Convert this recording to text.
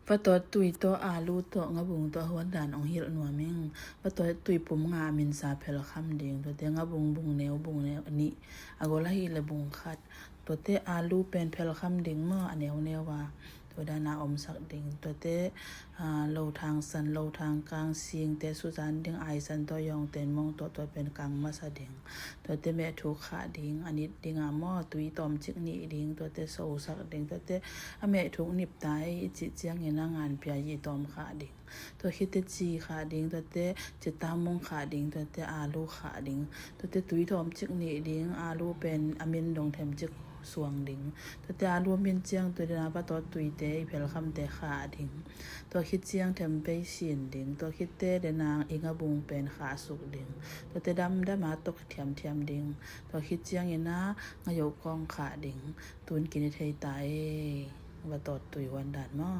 ปะตัวตุยตัวอาลูตัวงะบุงตัวหวนดานองฮิลนัวเมงปะตัวตุยปุ่มงามินซาเพลคัมเดงตัวเตงะบุงแนวอันนี้อากอลาฮิละบุงคัดตัวเตอาลูเป็นเพลคัมเดงมออันแนวว่าตัวดานาอมสักเดงตัวเตโลทางสันโลทางกลางเสียงเตสุจานเดงไอสันตัวยองเตนมองตัวเป็นกลางมาสะเดงตัวเตแม่ถูกขาเดงอันนี้เดงามอตุยตอมจิกนี่เดงตัวเตโซสักเดงตัวเตแม่ถูกนิบตายจิเจียงเงนางานเปียยีตอมขาเดงตัวคิดเตจีขาเดงตัวเตจิตามงขาเดงตัวเตอาลูขาเดงตัวเตตุยตอมจิกนี่เดงอาลูเป็นอเมนดงเทมจิกสวงดิงตัวเตอาลูเมียนเจียงตัวเดนาปะตัวตุยเตเพลคำเตขาดิงตัวคิดเจียงเทมไปเสียนดิงตัวคิดเตเดนางอิงะบุงเป็นขาสุกดิงตัวเตดำได้มาตกเทียมดิงตัวคิดเจียงเงนางะโยกองขาดิงตุนกินไทยตายว่าตัวตุยวันดานมอ